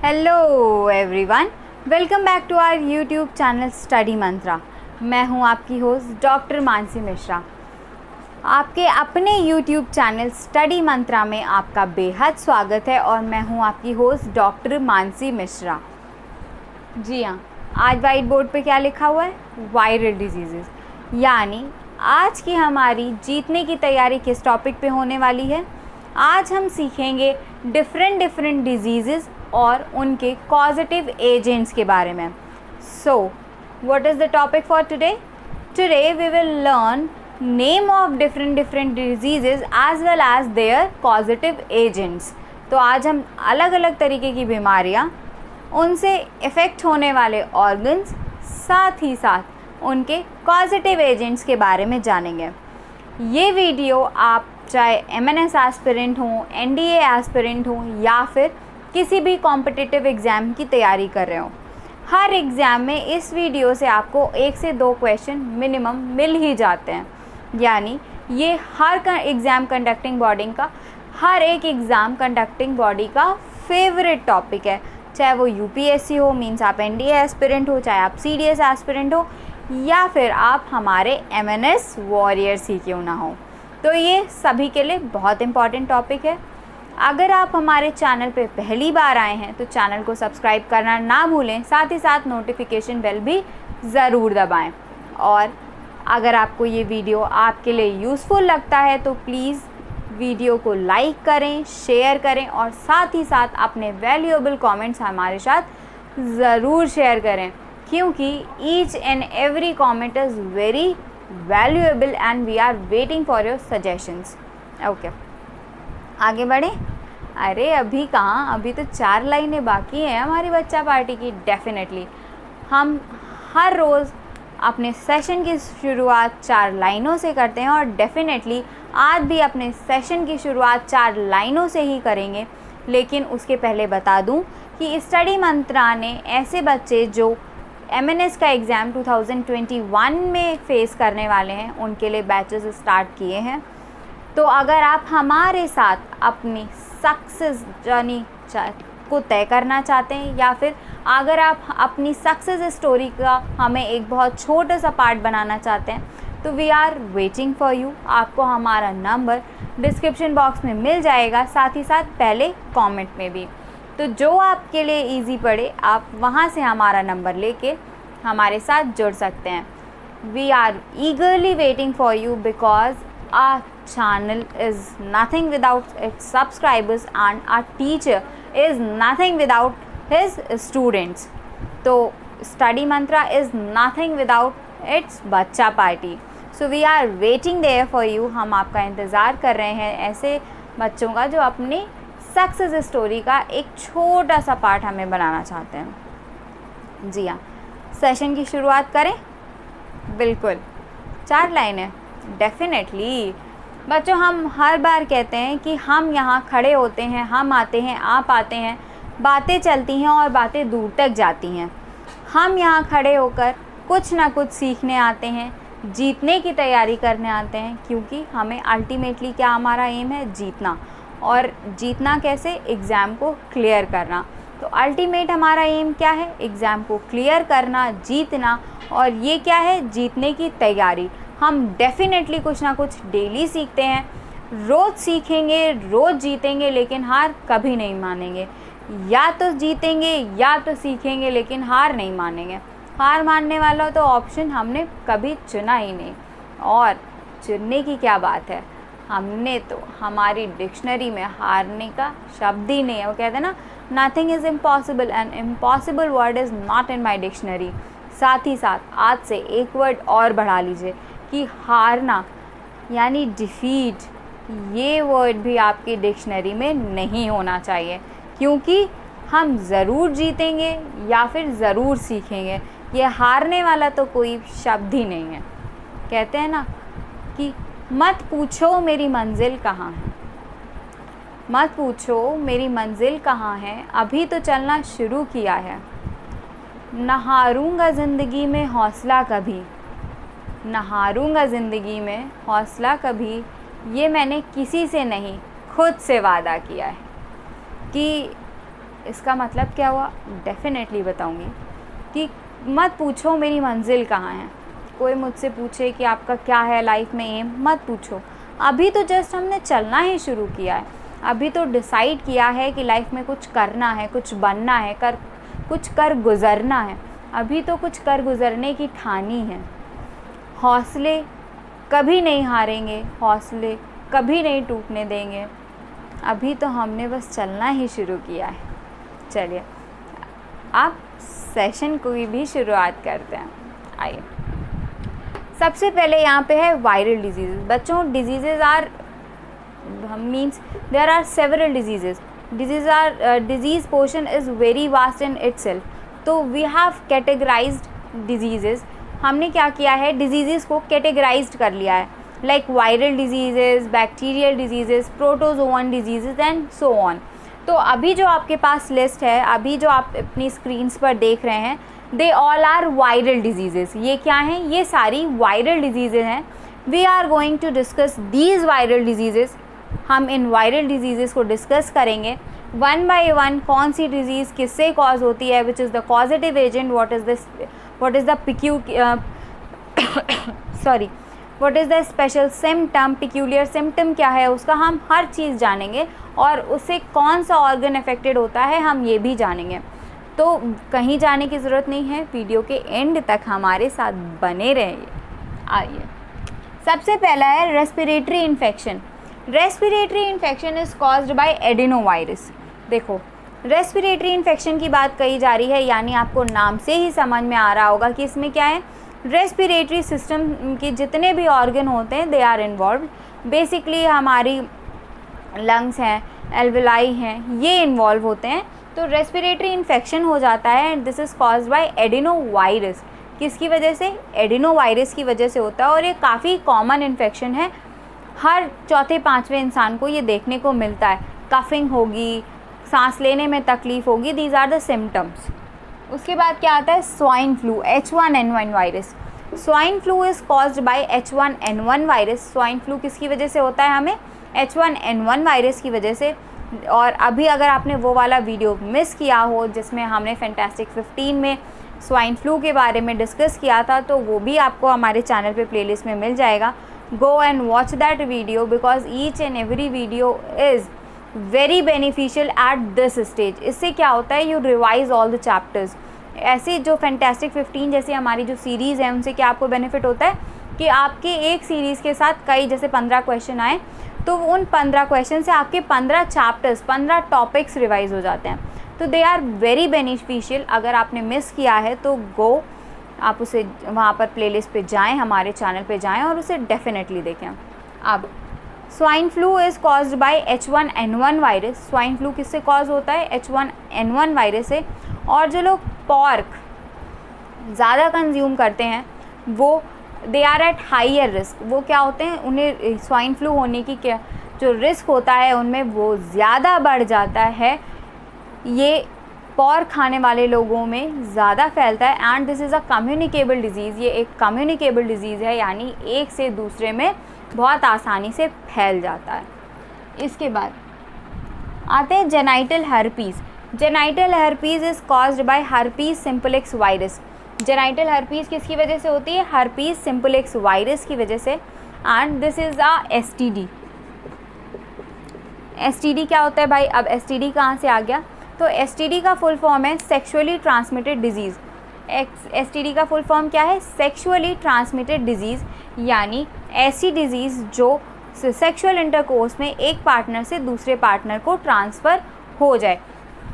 Hello everyone, welcome back to our YouTube channel study Mantra. मैं हूं आपकी होस्ट डॉक्टर मानसी मिश्रा। आपके अपने यूट्यूब चैनल स्टडी मंत्रा में आपका बेहद स्वागत है और मैं हूं आपकी होस्ट डॉक्टर मानसी मिश्रा। जी हाँ, आज वाइट बोर्ड पे क्या लिखा हुआ है? Viral diseases. यानी आज की हमारी जीतने की तैयारी किस टॉपिक पे होने वाली है? आज हम सीखेंगे डिफरेंट डिजीज़ेस और उनके कॉजेटिव एजेंट्स के बारे में। So what is the topic for today? Today we will learn name of different diseases as well as their causative agents. तो आज हम अलग अलग तरीके की बीमारियां, उनसे इफ़ेक्ट होने वाले ऑर्गन्स, साथ ही साथ उनके कॉजेटिव एजेंट्स के बारे में जानेंगे। ये वीडियो आप चाहे MNS एस्पिरेंट हों, NDA एस्पिरेंट हों या फिर किसी भी कॉम्पिटिटिव एग्ज़ाम की तैयारी कर रहे हो, हर एग्ज़ाम में इस वीडियो से आपको 1 से 2 क्वेश्चन मिनिमम मिल ही जाते हैं। यानी ये हर एग्ज़ाम कंडक्टिंग बॉडी का, हर एक एग्ज़ाम कंडक्टिंग बॉडी का फेवरेट टॉपिक है। चाहे वो UPSC हो, मीन्स आप NDA एस्पिरेंट हो, चाहे आप CDS एस्पिरेंट हो या फिर आप हमारे MNS वॉरियर्स ही क्यों ना हो। तो ये सभी के लिए बहुत इम्पॉर्टेंट टॉपिक है। अगर आप हमारे चैनल पे पहली बार आए हैं तो चैनल को सब्सक्राइब करना ना भूलें, साथ ही साथ नोटिफिकेशन बेल भी ज़रूर दबाएं। और अगर आपको ये वीडियो आपके लिए यूज़फुल लगता है तो प्लीज़ वीडियो को लाइक करें, शेयर करें और साथ ही साथ अपने वैल्यूएबल कमेंट्स हमारे साथ ज़रूर शेयर करें, क्योंकि each and every comment is very valuable and we are waiting for your suggestions. Okay, आगे बढ़ें। अरे अभी कहाँ, अभी तो 4 लाइनें बाकी हैं हमारी बच्चा पार्टी की। डेफिनेटली हम हर रोज़ अपने सेशन की शुरुआत 4 लाइनों से करते हैं और डेफिनेटली आज भी अपने सेशन की शुरुआत 4 लाइनों से ही करेंगे। लेकिन उसके पहले बता दूं कि स्टडी मंत्रा ने ऐसे बच्चे जो MNS का एग्ज़ाम 2021 में फ़ेस करने वाले हैं, उनके लिए बैचेस स्टार्ट किए हैं। तो अगर आप हमारे साथ अपनी सक्सेस जर्नी को तय करना चाहते हैं या फिर अगर आप अपनी सक्सेस स्टोरी का हमें एक बहुत छोटा सा पार्ट बनाना चाहते हैं तो we are waiting for you. आपको हमारा नंबर डिस्क्रिप्शन बॉक्स में मिल जाएगा, साथ ही साथ पहले कमेंट में भी। तो जो आपके लिए इजी पड़े आप वहाँ से हमारा नंबर लेके हमारे साथ जुड़ सकते हैं। We are eagerly waiting for you because our channel is nothing without its subscribers and our teacher is nothing without his students. तो study mantra is nothing without its बच्चा party. So we are waiting there for you। हम आपका इंतज़ार कर रहे हैं ऐसे बच्चों का जो अपनी सक्सेस स्टोरी का एक छोटा सा पार्ट हमें बनाना चाहते हैं। जी हाँ, सेशन की शुरुआत करें। बिल्कुल 4 लाइनें। डेफिनेटली बच्चों, हम हर बार कहते हैं कि हम यहाँ खड़े होते हैं, हम आते हैं, आप आते हैं, बातें चलती हैं और बातें दूर तक जाती हैं। हम यहाँ खड़े होकर कुछ ना कुछ सीखने आते हैं, जीतने की तैयारी करने आते हैं, क्योंकि हमें अल्टीमेटली क्या हमारा एम है? जीतना। और जीतना कैसे? एग्ज़ाम को क्लियर करना। तो अल्टीमेट हमारा एम क्या है? एग्ज़ाम को क्लियर करना, जीतना। और ये क्या है? जीतने की तैयारी। हम डेफिनेटली कुछ ना कुछ डेली सीखते हैं, रोज़ सीखेंगे, रोज़ जीतेंगे, लेकिन हार कभी नहीं मानेंगे। या तो जीतेंगे या तो सीखेंगे, लेकिन हार नहीं मानेंगे। हार मानने वाला तो ऑप्शन हमने कभी चुना ही नहीं। और चुनने की क्या बात है, हमने तो हमारी डिक्शनरी में हारने का शब्द ही नहीं है। वो कहते हैं ना, nothing is impossible and impossible word is not in my dictionary. साथ ही साथ आज से एक वर्ड और बढ़ा लीजिए कि हारना यानी डिफीट, ये वर्ड भी आपकी डिक्शनरी में नहीं होना चाहिए, क्योंकि हम ज़रूर जीतेंगे या फिर ज़रूर सीखेंगे। ये हारने वाला तो कोई शब्द ही नहीं है। कहते हैं ना कि मत पूछो मेरी मंजिल कहाँ है, मत पूछो मेरी मंजिल कहाँ है, अभी तो चलना शुरू किया है। न हारूंगा ज़िंदगी में हौसला कभी, न हारूंगा ज़िंदगी में हौसला कभी, ये मैंने किसी से नहीं खुद से वादा किया है। कि इसका मतलब क्या हुआ? डेफिनेटली बताऊंगी कि मत पूछो मेरी मंजिल कहाँ है। कोई मुझसे पूछे कि आपका क्या है लाइफ में एम, मत पूछो। अभी तो जस्ट हमने चलना ही शुरू किया है, अभी तो डिसाइड किया है कि लाइफ में कुछ करना है, कुछ बनना है, कुछ कर गुज़रना है। अभी तो कुछ कर गुज़रने की ठानी है। हौसले कभी नहीं हारेंगे, हौसले कभी नहीं टूटने देंगे। अभी तो हमने बस चलना ही शुरू किया है। चलिए आप सेशन की भी शुरुआत करते हैं। आइए, सबसे पहले यहाँ पे है वायरल डिजीज़। बच्चों, diseases are means there are several diseases. Disease portion is very vast in itself. तो वी हैव कैटेगराइज्ड डिजीज़ेज़। हमने क्या किया है, डिजीज़ेज़ को कैटेगराइज्ड कर लिया है, like viral diseases, bacterial diseases, protozoan diseases and so on. तो अभी जो आपके पास लिस्ट है, अभी जो आप अपनी स्क्रीन्स पर देख रहे हैं, they all are viral diseases. ये क्या हैं? ये सारी वायरल डिजीज़ेज़ हैं। We are going to discuss these viral diseases. हम इन वायरल डिजीज़ेज़ को डिस्कस करेंगे वन बाय वन। कौन सी डिजीज़ किससे कॉज होती है, which is the positive agent, what is the special symptom, peculiar symptom क्या है उसका, हम हर चीज़ जानेंगे। और उससे कौन सा ऑर्गन अफेक्टेड होता है हम ये भी जानेंगे। तो कहीं जाने की ज़रूरत नहीं है, वीडियो के एंड तक हमारे साथ बने रहिए। आइए, सबसे पहला है respiratory infection. Respiratory infection is caused bye adenovirus. देखो, रेस्पिरेटरी इन्फेक्शन की बात कही जा रही है, यानी आपको नाम से ही समझ में आ रहा होगा कि इसमें क्या है। रेस्पिरेटरी सिस्टम के जितने भी ऑर्गन होते हैं दे आर इन्वॉल्व। बेसिकली हमारी लंग्स हैं, एल्वेलाई हैं, ये इन्वॉल्व होते हैं। तो रेस्पिरेटरी इन्फेक्शन हो जाता है and this is caused bye adenovirus. किसकी वजह से? एडिनोवायरस की वजह से होता है। और ये काफ़ी कॉमन इन्फेक्शन है, हर चौथे पाँचवें इंसान को ये देखने को मिलता है। कफिंग होगी, सांस लेने में तकलीफ़ होगी, दीज आर द सिम्टम्स। उसके बाद क्या आता है? Swine flu, H1N1 virus. Swine flu is caused bye H1N1 virus. Swine flu किसकी वजह से होता है? हमें H1N1 वायरस की वजह से। और अभी अगर आपने वो वाला वीडियो मिस किया हो जिसमें हमने फैंटास्टिक 15 में स्वाइन फ्लू के बारे में डिस्कस किया था, तो वो भी आपको हमारे चैनल पे प्लेलिस्ट में मिल जाएगा। Go and watch that video because each and every video is very beneficial at this stage. इससे क्या होता है, you revise all the chapters. ऐसे जो फैंटास्टिक 15 जैसी हमारी जो सीरीज़ है उनसे क्या आपको बेनिफिट होता है कि आपके एक सीरीज़ के साथ कई जैसे 15 क्वेश्चन आए, तो उन 15 क्वेश्चन से आपके 15 चैप्टर्स, 15 टॉपिक्स रिवाइज हो जाते हैं। तो दे आर वेरी बेनिफिशियल। अगर आपने मिस किया है तो गो, आप उसे वहाँ पर प्लेलिस्ट पे जाएं, हमारे चैनल पे जाएं और उसे डेफिनेटली देखें। अब swine flu is caused bye H1N1 virus. Swine flu किससे कॉज होता है? H1N1 वायरस से। और जो लोग पॉर्क ज़्यादा कंज्यूम करते हैं वो they are at higher risk. वो क्या होते हैं, उन्हें स्वाइन फ्लू होने की क्या जो रिस्क होता है उनमें वो ज़्यादा बढ़ जाता है। ये पॉर्क खाने वाले लोगों में ज़्यादा फैलता है and this is a communicable disease. ये एक कम्युनिकेबल डिज़ीज़ है, यानी एक से दूसरे में बहुत आसानी से फैल जाता है। इसके बाद आते हैं genital herpes. Genital herpes is caused bye herpes simplex virus. Genital herpes किसकी वजह से होती है? हर्पीज़ सिम्प्लेक्स वायरस की वजह से। And this is a STD। STD क्या होता है भाई? अब STD कहाँ से आ गया? तो STD का फुल फॉर्म है सेक्सुअली ट्रांसमिटेड डिजीज़। STD का फुल फॉर्म क्या है? सेक्सुअली ट्रांसमिटेड डिजीज़, यानी ऐसी डिजीज़ जो सेक्सुअल इंटरकोर्स में एक पार्टनर से दूसरे पार्टनर को ट्रांसफ़र हो जाए।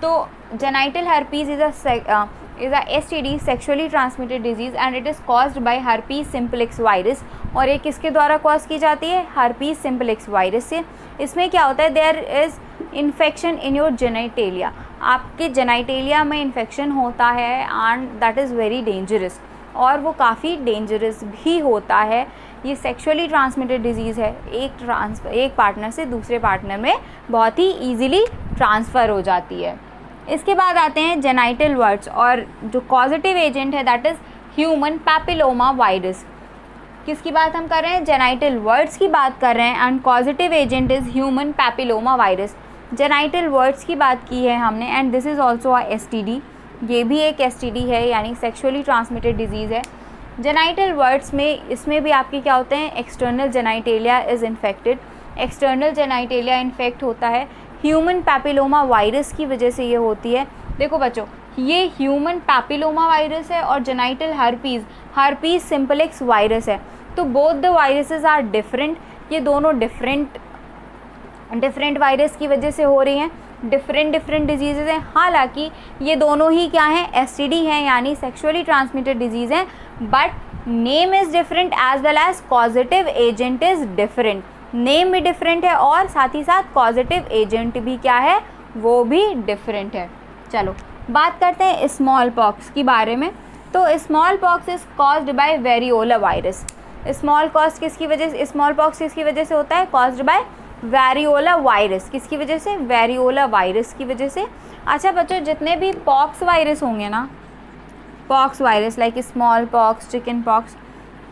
तो genital herpes is a STD, sexually transmitted disease, and it is caused bye herpes simplex virus. और ये किसके द्वारा कॉज की जाती है? हर्पीज़ सिम्प्लेक्स वायरस से। इसमें क्या होता है? There is infection in your genitalia. आपके जेनाइटेलिया में इन्फेक्शन होता है and that is very dangerous, और वो काफ़ी डेंजरस भी होता है। ये सेक्सुअली ट्रांसमिटेड डिजीज़ है, एक पार्टनर से दूसरे पार्टनर में बहुत ही ईजिली ट्रांसफ़र हो जाती है। इसके बाद आते हैं जेनाइटल वर्ड्स, और जो कॉजेटिव एजेंट है that is human papilloma virus. किसकी बात हम कर रहे हैं? जेनाइटल वर्ड्स की बात कर रहे हैं। And causative agent is human papilloma virus. Genital words की बात की है हमने, and this is also a STD, ये भी एक STD है, यानी सेक्सुअली ट्रांसमिटेड डिजीज़ है। जेनाइटल वर्ड्स में इसमें भी आपके क्या होते हैं, external genitalia is infected, external genitalia infect होता है, ह्यूमन पैपिलोमा वायरस की वजह से ये होती है। देखो बच्चों, ये ह्यूमन पैपिलोमा वायरस है और जेनाइटल हर्पीज सिम्प्लेक्स वायरस है, तो both the viruses are different, ये दोनों डिफरेंट वायरस की वजह से हो रही हैं, डिफरेंट डिजीज़ेज़ हैं। हालांकि ये दोनों ही क्या हैं, STD हैं, यानी सेक्सुअली ट्रांसमिटेड डिजीज़ हैं, but name is different as well as causative agent is different. Name भी डिफरेंट है और साथ ही साथ कॉजेटिव एजेंट भी क्या है, वो भी डिफरेंट है। चलो बात करते हैं स्मॉल पॉक्स के बारे में। तो small pox is caused bye variola virus. Small pox किसकी वजह से होता है, कॉज्ड बाय वेरियोला वायरस। किसकी वजह से, वेरियोला वायरस की वजह से। अच्छा बच्चों, जितने भी पॉक्स वायरस होंगे ना, pox virus like small pox, chicken pox,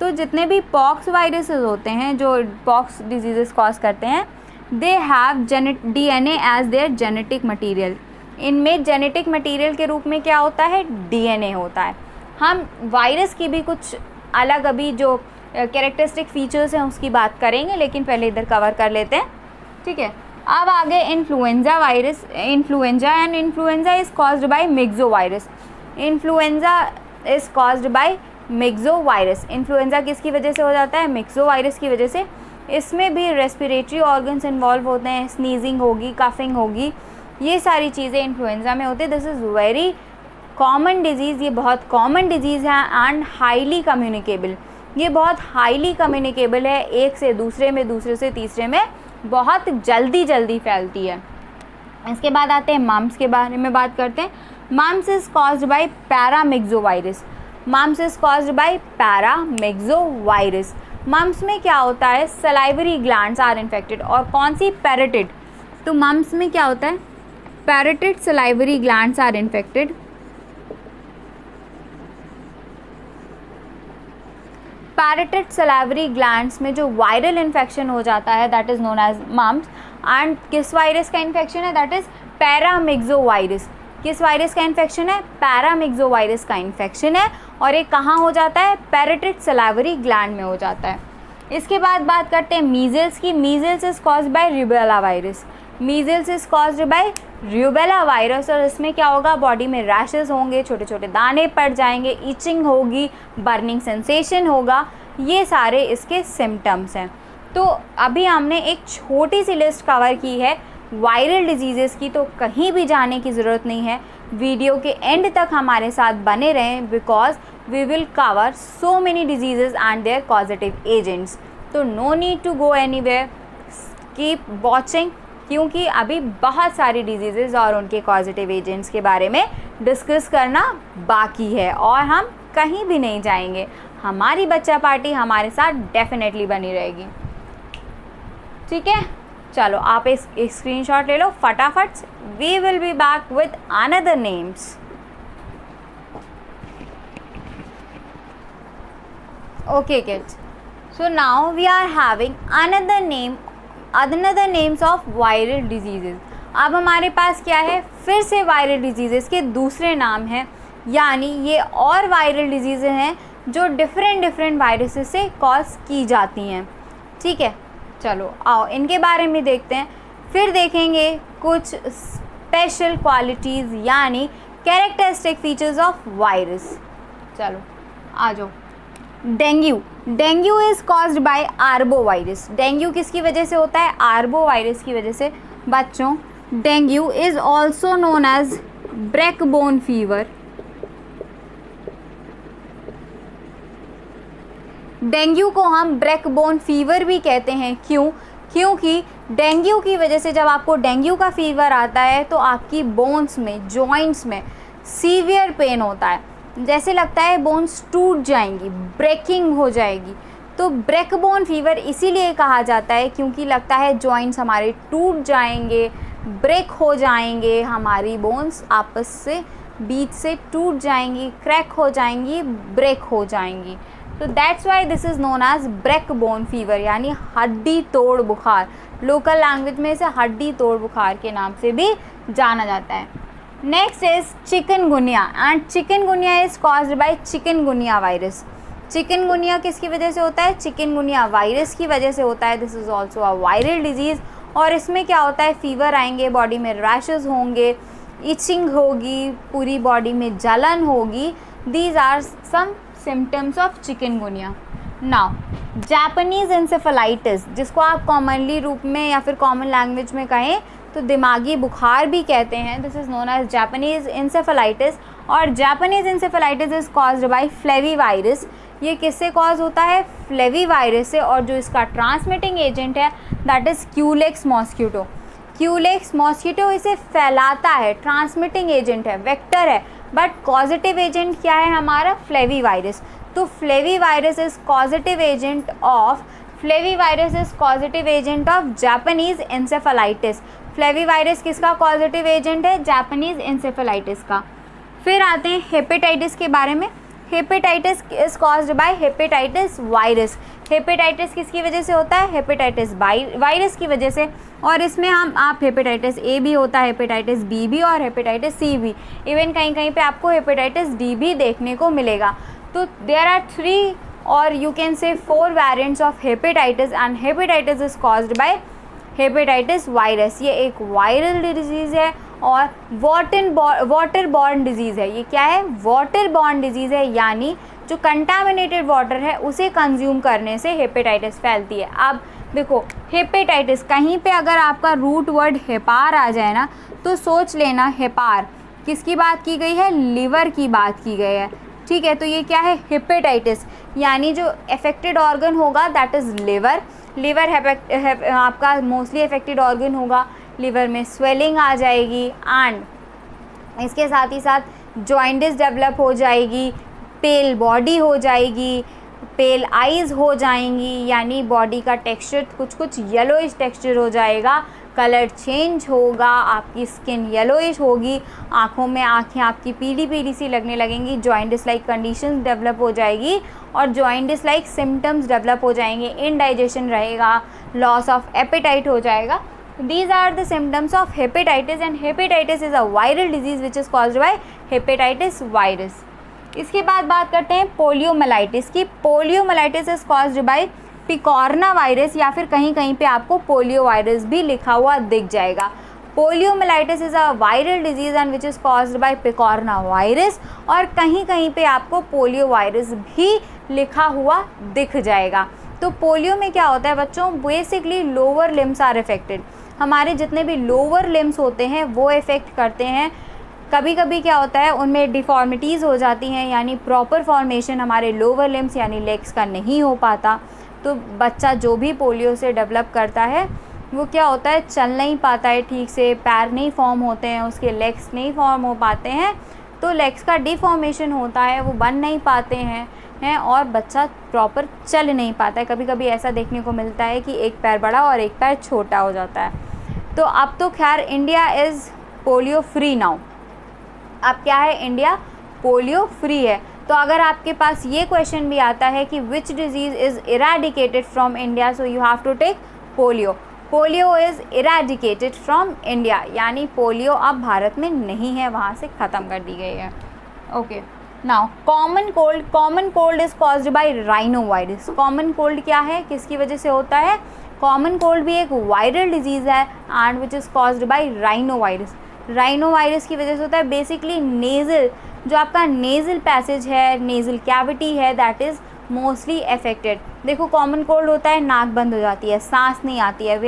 तो जितने भी पॉक्स वायरसेस होते हैं जो पॉक्स डिजीज़ेस कॉज करते हैं, they have DNA as their genetic material. इनमें जेनेटिक मटीरियल के रूप में क्या होता है, DNA होता है। हम वायरस की भी कुछ अलग अभी जो कैरेक्टरिस्टिक फीचर्स हैं उसकी बात करेंगे, लेकिन पहले इधर कवर कर लेते हैं, ठीक है। अब आगे influenza virus, influenza is caused bye myxo virus. Influenza is caused bye myxo virus. Influenza किसकी वजह से हो जाता है, मिक्सो वायरस की वजह से। इसमें भी रेस्पिरेटरी ऑर्गन्स इन्वॉल्व होते हैं, स्नीजिंग होगी, कफिंग होगी, ये सारी चीज़ें इन्फ्लुएंजा में होती है। This is very common disease, ये बहुत कॉमन डिजीज़ है एंड हाईली कम्युनिकेबल। ये बहुत हाईली कम्युनिकेबल है, एक से दूसरे में, दूसरे से तीसरे में बहुत जल्दी फैलती है। इसके बाद आते हैं मम्स के बारे में बात करते हैं। Mumps is caused by paramyxo virus. Mumps is caused by paramyxo virus. Mumps में क्या होता है, सलाइवरी ग्लैंड्स आर इन्फेक्टेड। और कौन सी, पैरेटिड। तो मम्स में क्या होता है, parotid salivary glands are infected. Parotid salivary glands में जो वायरल इन्फेक्शन हो जाता है, that is known as mumps. And किस वायरस का इन्फेक्शन है, दैट इज़ पैरामिक्सो वायरस। किस वायरस का इन्फेक्शन है, पैरामिक्सो वायरस का इन्फेक्शन है, और ये कहाँ हो जाता है, पैरेटिड सलाइवरी ग्लैंड में हो जाता है। इसके बाद बात करते हैं मीजल्स की। Measles is caused bye rubella virus. Measles is caused bye rubella virus, और इसमें क्या होगा, बॉडी में रैशेस होंगे, छोटे छोटे दाने पड़ जाएंगे, इचिंग होगी, बर्निंग सेंसेशन होगा, ये सारे इसके सिम्टम्स हैं। तो अभी हमने एक छोटी सी लिस्ट कवर की है वायरल डिजीज़ेस की, तो कहीं भी जाने की ज़रूरत नहीं है, वीडियो के एंड तक हमारे साथ बने रहें, because we will cover so many diseases and their causative agents. तो no need to go anywhere, keep watching, क्योंकि अभी बहुत सारी डिजीज़ेज़ और उनके कॉजेटिव एजेंट्स के बारे में डिस्कस करना बाकी है, और हम कहीं भी नहीं जाएंगे। हमारी बच्चा पार्टी हमारे साथ डेफिनेटली बनी रहेगी, ठीक है। चलो आप एक स्क्रीनशॉट ले लो फटाफट। We will be back with another names. Okay kids, so now we are having another names of viral diseases. अब हमारे पास क्या है, फिर से वायरल डिजीजेस के दूसरे नाम हैं, यानी ये और वायरल डिजीज़ें हैं जो डिफरेंट वायरसेस से कॉज की जाती हैं, ठीक है। चलो आओ इनके बारे में देखते हैं, फिर देखेंगे कुछ स्पेशल क्वालिटीज़ यानी कैरेक्टरिस्टिक फीचर्स ऑफ वायरस। चलो आ जाओ। Dengue is caused bye arbo virus. Dengue किसकी वजह से होता है, आर्बो वायरस की वजह से। बच्चों dengue is also known as breakbone fever. Dengue को हम ब्रेकबोन फीवर भी कहते हैं, क्यों? क्योंकि डेंगू की वजह से जब आपको डेंगू का फीवर आता है तो आपकी बोन्स में, जॉइंट्स में सीवियर पेन होता है, जैसे लगता है बोन्स टूट जाएंगी, ब्रेकिंग हो जाएगी। तो ब्रेकबोन फीवर इसीलिए कहा जाता है क्योंकि लगता है जॉइंट्स हमारे टूट जाएंगे, ब्रेक हो जाएंगे, हमारी बोन्स आपस से बीच से टूट जाएंगी, क्रैक हो जाएंगी, ब्रेक हो जाएंगी। तो that's why this is known as break bone fever, यानी हड्डी तोड़ बुखार। लोकल लैंग्वेज में इसे हड्डी तोड़ बुखार के नाम से भी जाना जाता है। Next is chikungunya, and chikungunya is caused bye chikungunya virus. Chikungunya किसकी वजह से होता है? चिकनगुनिया वायरस की वजह से होता है। This is also a viral disease, और इसमें क्या होता है, फीवर आएंगे, बॉडी में रैशेस होंगे, इचिंग होगी, पूरी बॉडी में जलन होगी। These are some symptoms of chikungunya. Now Japanese encephalitis, जिसको आप कॉमनली रूप में या फिर कॉमन लैंग्वेज में कहें तो दिमागी बुखार भी कहते हैं। This is known as Japanese encephalitis, और Japanese encephalitis is caused by flavi virus. ये किससे कॉज होता है? फ्लेवी वायरस से, और जो इसका ट्रांसमिटिंग एजेंट है that is culex mosquito. Culex mosquito इसे फैलाता है, ट्रांसमिटिंग एजेंट है, वेक्टर है, बट कॉजेटिव एजेंट क्या है हमारा? Flavi virus. तो flavi virus is causative agent of Japanese encephalitis. Flavi virus किसका कॉजेटिव एजेंट है? जापानीज़ इंसेफेलाइटिस का। फिर आते हैं हेपेटाइटिस के बारे में। Hepatitis is caused by hepatitis virus. Hepatitis किसकी वजह से होता है? हेपेटाइटिस वायरस की वजह से, और इसमें आप हेपेटाइटिस ए भी होता है, हेपेटाइटिस बी भी, और हेपेटाइटिस सी भी, इवन कहीं कहीं पे आपको हेपेटाइटिस डी भी देखने को मिलेगा। तो देयर आर 3 और you can say 4 variants of hepatitis, and hepatitis is caused by hepatitis virus. ये एक वायरल डिजीज़ है और वाटर बॉर्न डिजीज़ है। ये क्या है? वाटर बॉर्न डिजीज़ है, यानी जो कंटामिनेटेड वाटर है उसे कंज्यूम करने से हेपेटाइटिस फैलती है। अब देखो, हेपेटाइटिस कहीं पे अगर आपका रूट वर्ड हेपार आ जाए ना, तो सोच लेना हेपार किसकी बात की गई है? लिवर की बात की गई है, ठीक है। तो ये क्या है? हेपेटाइटिस, यानी जो अफेक्टेड ऑर्गन होगा दैट इज़ लिवर। लिवर आपका मोस्टली अफेक्टेड ऑर्गन होगा। लिवर में स्वेलिंग आ जाएगी, एंड इसके साथ ही साथ जॉइंटिस डेवलप हो जाएगी, पेल बॉडी हो जाएगी, पेल आइज़ हो जाएंगी, यानी बॉडी का टेक्सचर कुछ येलोइश टेक्सचर हो जाएगा, कलर चेंज होगा, आपकी स्किन येलोइश होगी, आँखें आपकी पीली पीली सी लगने लगेंगी, जॉइंटिस लाइक कंडीशंस डेवलप हो जाएगी, और जॉइंटिस लाइक सिम्टम्स डेवलप हो जाएंगे, इनडाइजेशन रहेगा, लॉस ऑफ एपेटाइट हो जाएगा। These are the symptoms of hepatitis, and hepatitis is a viral disease which is caused by hepatitis virus. इसके बाद बात करते हैं पोलियोमाइलाइटिस की। Poliomyelitis is caused by picorna virus, या फिर कहीं कहीं पे आपको पोलियो वायरस भी लिखा हुआ दिख जाएगा। Poliomyelitis is a viral disease and which is caused by picorna virus, और कहीं कहीं पे आपको पोलियो वायरस भी लिखा हुआ दिख जाएगा। तो पोलियो में क्या होता है बच्चों? Basically lower limbs are affected. हमारे जितने भी लोअर लिम्स होते हैं वो इफ़ेक्ट करते हैं। कभी कभी क्या होता है, उनमें डिफॉर्मिटीज़ हो जाती हैं, यानी प्रॉपर फॉर्मेशन हमारे लोअर लिम्स यानी लेग्स का नहीं हो पाता। तो बच्चा जो भी पोलियो से डेवलप करता है वो क्या होता है, चल नहीं पाता है ठीक से, पैर नहीं फॉर्म होते हैं, उसके लेग्स नहीं फॉर्म हो पाते हैं, तो लेग्स का डिफॉर्मेशन होता है, वो बन नहीं पाते हैं और बच्चा प्रॉपर चल नहीं पाता है। कभी कभी ऐसा देखने को मिलता है कि एक पैर बड़ा और एक पैर छोटा हो जाता है। तो अब तो खैर India is polio free now. अब क्या है, इंडिया पोलियो फ्री है। तो अगर आपके पास ये क्वेश्चन भी आता है कि which disease is eradicated from India, so you have to take polio. Polio is eradicated from India, यानी पोलियो अब भारत में नहीं है, वहाँ से ख़त्म कर दी गई है। Okay, now common cold. Common cold is caused bye rhino virus. Common cold क्या है, किसकी वजह से होता है? कॉमन कोल्ड भी एक वायरल डिजीज़ है and which is caused bye rhino virus. Rhino virus की वजह से होता है बेसिकली नेज़ल, जो आपका नेज़ल पैसेज है, नेज़ल कैविटी है, दैट इज़ मोस्टली अफेक्टेड। देखो कॉमन कोल्ड होता है, नाक बंद हो जाती है, सांस नहीं आती है,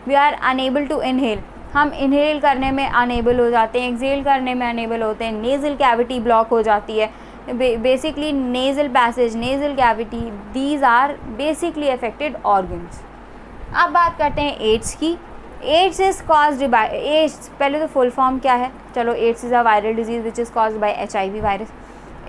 we are unable to inhale, हम इनहेल करने में अनेबल हो जाते हैं, एक्सेल करने में अनेबल होते हैं, नेज़ल कैविटी ब्लॉक हो जाती है। Basically nasal passage, nasal cavity, these are basically affected organs. अब बात करते हैं एड्स की। AIDS is caused by, AIDS पहले तो फुल फॉर्म क्या है, चलो AIDS is a viral disease which is caused by HIV virus.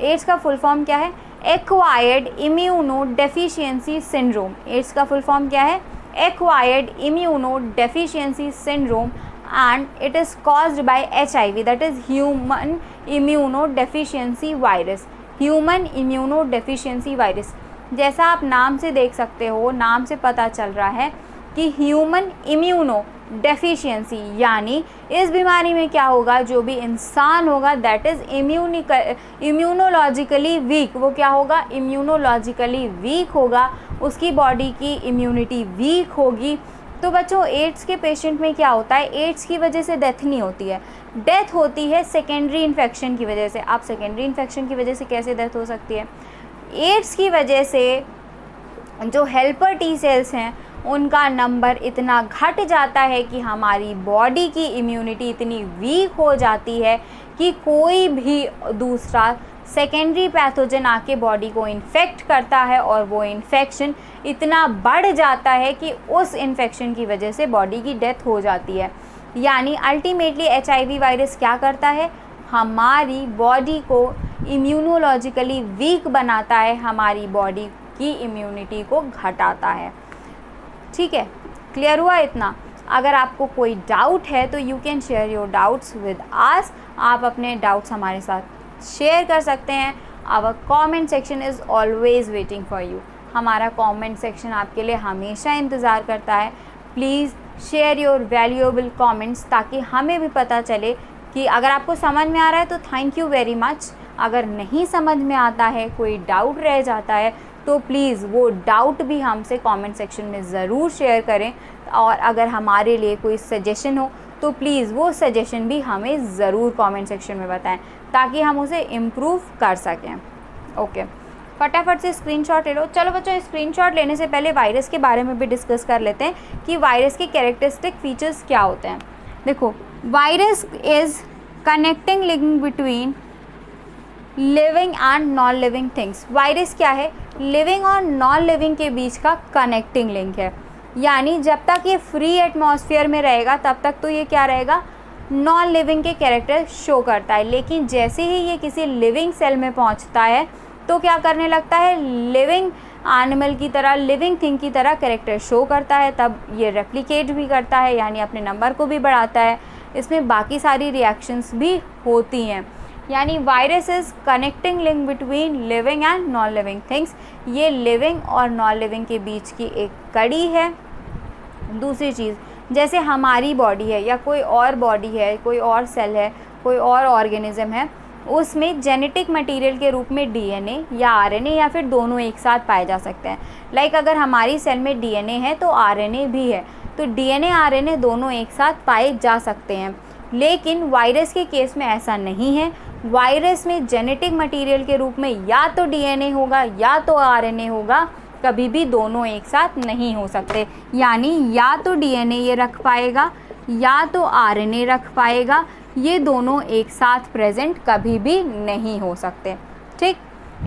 AIDS का फुल फॉर्म क्या है? Acquired immuno deficiency syndrome. AIDS का फुल फॉर्म क्या है? Acquired immuno deficiency syndrome and it is caused by HIV, that is human immunodeficiency virus. Human immunodeficiency virus, जैसा आप नाम से देख सकते हो, नाम से पता चल रहा है कि ह्यूमन इम्यूनो डेफिशिएंसी, यानी इस बीमारी में क्या होगा, जो भी इंसान होगा दैट इज़ इम्यूनोलॉजिकली वीक, वो क्या होगा, इम्यूनोलॉजिकली वीक होगा, उसकी बॉडी की इम्यूनिटी वीक होगी। तो बच्चों एड्स के पेशेंट में क्या होता है, एड्स की वजह से डेथ नहीं होती है, डेथ होती है सेकेंडरी इन्फेक्शन की वजह से। आप सेकेंडरी इन्फेक्शन की वजह से कैसे डेथ हो सकती है, एड्स की वजह से जो हेल्पर टी सेल्स हैं उनका नंबर इतना घट जाता है कि हमारी बॉडी की इम्यूनिटी इतनी वीक हो जाती है कि कोई भी दूसरा सेकेंडरी पैथोजन आके बॉडी को इन्फेक्ट करता है और वो इन्फेक्शन इतना बढ़ जाता है कि उस इन्फेक्शन की वजह से बॉडी की डेथ हो जाती है। यानी अल्टीमेटली HIV वायरस क्या करता है, हमारी बॉडी को इम्यूनोलॉजिकली वीक बनाता है, हमारी बॉडी की इम्यूनिटी को घटाता है। ठीक है, क्लियर हुआ इतना? अगर आपको कोई डाउट है तो you can share your doubts with us, आप अपने डाउट्स हमारे साथ शेयर कर सकते हैं। Our comment section is always waiting for you, हमारा कमेंट सेक्शन आपके लिए हमेशा इंतज़ार करता है। Please share your valuable comments ताकि हमें भी पता चले कि अगर आपको समझ में आ रहा है तो थैंक यू वेरी मच, अगर नहीं समझ में आता है, कोई डाउट रह जाता है तो प्लीज़ वो डाउट भी हमसे कमेंट सेक्शन में ज़रूर शेयर करें। और अगर हमारे लिए कोई सजेशन हो तो प्लीज़ वो सजेशन भी हमें ज़रूर कमेंट सेक्शन में बताएं ताकि हम उसे इम्प्रूव कर सकें। ओके, फटाफट से स्क्रीनशॉट ले लो। चलो बच्चों, स्क्रीनशॉट लेने से पहले वायरस के बारे में भी डिस्कस कर लेते हैं कि वायरस के कैरेक्टरिस्टिक फीचर्स क्या होते हैं। देखो, virus is connecting link between living and non living things. Virus क्या है, लिविंग और नॉन लिविंग के बीच का कनेक्टिंग लिंक है। यानी जब तक ये फ्री एटमॉस्फेयर में रहेगा तब तक तो ये क्या रहेगा, नॉन लिविंग के कैरेक्टर शो करता है। लेकिन जैसे ही ये किसी लिविंग सेल में पहुंचता है तो क्या करने लगता है, लिविंग एनिमल की तरह, लिविंग थिंग की तरह कैरेक्टर शो करता है। तब ये रेप्लिकेट भी करता है, यानी अपने नंबर को भी बढ़ाता है। इसमें बाकी सारी रिएक्शंस भी होती हैं। यानी virus is connecting link between living and non living things. ये लिविंग और नॉन लिविंग के बीच की एक कड़ी है। दूसरी चीज़, जैसे हमारी बॉडी है या कोई और बॉडी है, कोई और सेल है, कोई और ऑर्गेनिज्म है, उसमें जेनेटिक मटेरियल के रूप में DNA या RNA या फिर दोनों एक साथ पाए जा सकते हैं। लाइक अगर हमारी सेल में DNA है तो RNA भी है, तो DNA RNA दोनों एक साथ पाए जा सकते हैं। लेकिन वायरस के केस में ऐसा नहीं है। वायरस में जेनेटिक मटेरियल के रूप में या तो DNA होगा या तो RNA होगा, कभी भी दोनों एक साथ नहीं हो सकते। यानी या तो DNA ये रख पाएगा या तो RNA रख पाएगा, ये दोनों एक साथ प्रेजेंट कभी भी नहीं हो सकते। ठीक,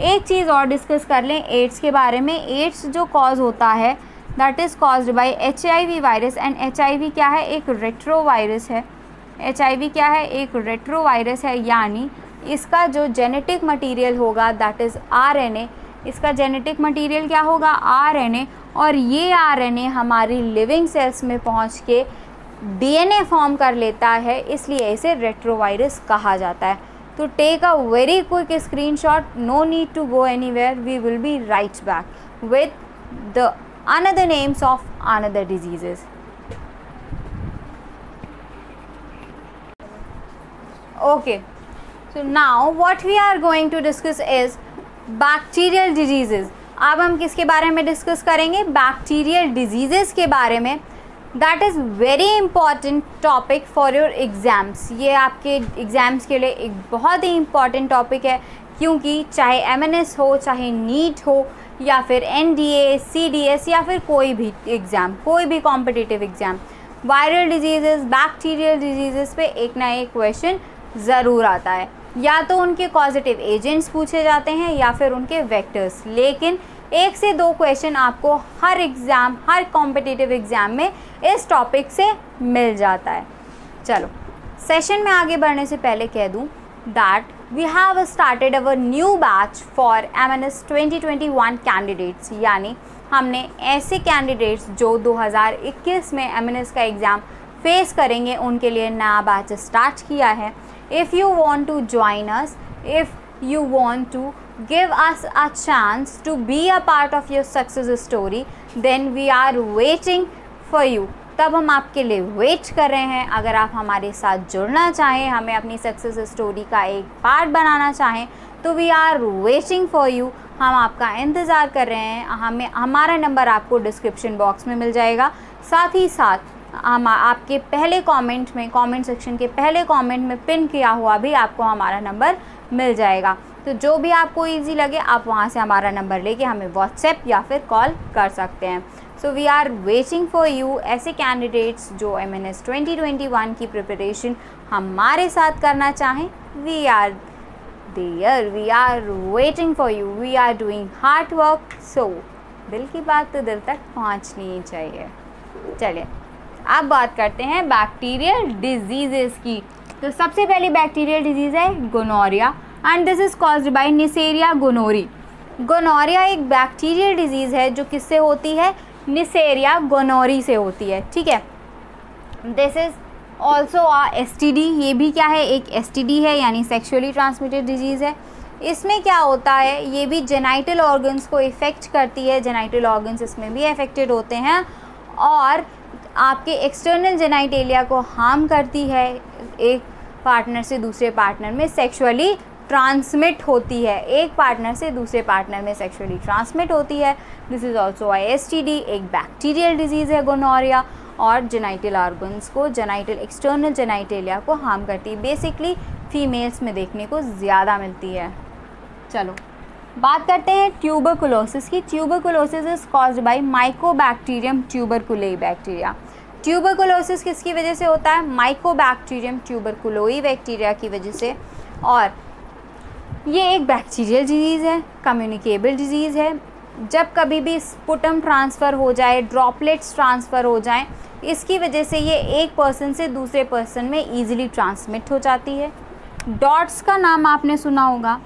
एक चीज़ और डिस्कस कर लें एड्स के बारे में। एड्स जो कॉज होता है that is caused by HIV virus. And HIV क्या है, एक रेट्रो वायरस है। HIV क्या है, एक रेट्रो वायरस है। यानी इसका जो जेनेटिक मटेरियल होगा दैट इज़ RNA, इसका जेनेटिक मटेरियल क्या होगा, RNA, और ये RNA हमारी लिविंग सेल्स में पहुंच के DNA फॉर्म कर लेता है, इसलिए इसे रेट्रोवायरस कहा जाता है। तो take a very quick screenshot, no need to go anywhere, we will be right back with the another names of another diseases. Okay, so now what we are going to discuss is bacterial diseases. अब हम किसके बारे में discuss करेंगे, bacterial diseases के बारे में। That is very important topic for your exams. ये आपके एग्ज़ाम्स के लिए एक बहुत ही इम्पॉर्टेंट टॉपिक है, क्योंकि चाहे MNS हो, चाहे नीट हो, या फिर NDA, CDS, या फिर कोई भी एग्ज़ाम, कोई भी competitive exam, viral diseases, bacterial diseases पे एक ना एक क्वेश्चन ज़रूर आता है। या तो उनके कॉजेटिव एजेंट्स पूछे जाते हैं या फिर उनके वेक्टर्स। लेकिन 1 से 2 क्वेश्चन आपको हर एग्ज़ाम, हर कॉम्पिटिटिव एग्ज़ाम में इस टॉपिक से मिल जाता है। चलो, सेशन में आगे बढ़ने से पहले कह दूं that we have started our new batch for MNS 2021 candidates. यानी हमने ऐसे कैंडिडेट्स जो 2021 में MNS का एग्ज़ाम फेस करेंगे उनके लिए नया बैच स्टार्ट किया है। If you want to join us, if you want to give us a chance to be a part of your success story, then we are waiting for you. तब हम आपके लिए वेट कर रहे हैं. अगर आप हमारे साथ जुड़ना चाहें, हमें अपनी सक्सेस स्टोरी का एक पार्ट बनाना चाहें, तो we are waiting for you. हम आपका इंतज़ार कर रहे हैं. हमारा नंबर आपको डिस्क्रिप्शन बॉक्स में मिल जाएगा. साथ ही साथ हम आपके पहले कमेंट में, कमेंट सेक्शन के पहले कमेंट में पिन किया हुआ भी आपको हमारा नंबर मिल जाएगा. तो जो भी आपको इजी लगे आप वहाँ से हमारा नंबर लेके हमें व्हाट्सएप या फिर कॉल कर सकते हैं. So we are waiting for you. ऐसे कैंडिडेट्स जो MNS 2021 की प्रिपरेशन हमारे साथ करना चाहें, we are there, we are waiting for you. We are doing hard work. So दिल की बात तो दिल तक पहुँचनी चाहिए. चलिए अब बात करते हैं बैक्टीरियल डिजीज़ की. तो सबसे पहली बैक्टीरियल डिजीज़ है gonorrhoea and this is caused by Neisseria gonorrhoeae. Gonorrhoea एक बैक्टीरियल डिजीज़ है जो किससे होती है? निसेरिया गोनोरी से होती है. ठीक है. This is also a STD. ये भी क्या है? एक STD है, यानी सेक्सुअली ट्रांसमिटेड डिजीज़ है. इसमें क्या होता है? ये भी जेनाइटल ऑर्गन्स को इफ़ेक्ट करती है. जेनाइटल ऑर्गन्स इसमें भी अफेक्टेड होते हैं और आपके एक्सटर्नल जेनाइटेलिया को हार्म करती है. एक पार्टनर से दूसरे पार्टनर में सेक्सुअली ट्रांसमिट होती है. एक पार्टनर से दूसरे पार्टनर में सेक्सुअली ट्रांसमिट होती है. This is also I STD. एक बैक्टीरियल डिजीज़ है गोनोरिया और जेनाइटल ऑर्गन्स को, जेनाइटल एक्सटर्नल जेनाइटेलिया को हार्म करती है. बेसिकली फीमेल्स में देखने को ज़्यादा मिलती है. चलो बात करते हैं ट्यूबरकुलोसिस की. Tuberculosis is caused by mycobacterium tuberculae bacteria. Tuberculosis किसकी वजह से होता है? माइकोबैक्टीरियम ट्यूबरकुलोई बैक्टीरिया की वजह से. और ये एक बैक्टीरियल डिजीज़ है, कम्युनिकेबल डिजीज़ है. जब कभी भी स्पुटम ट्रांसफ़र हो जाए, ड्रॉपलेट्स ट्रांसफ़र हो जाएं, इसकी वजह से ये एक पर्सन से दूसरे पर्सन में ईजिली ट्रांसमिट हो जाती है. डॉट्स का नाम आपने सुना होगा.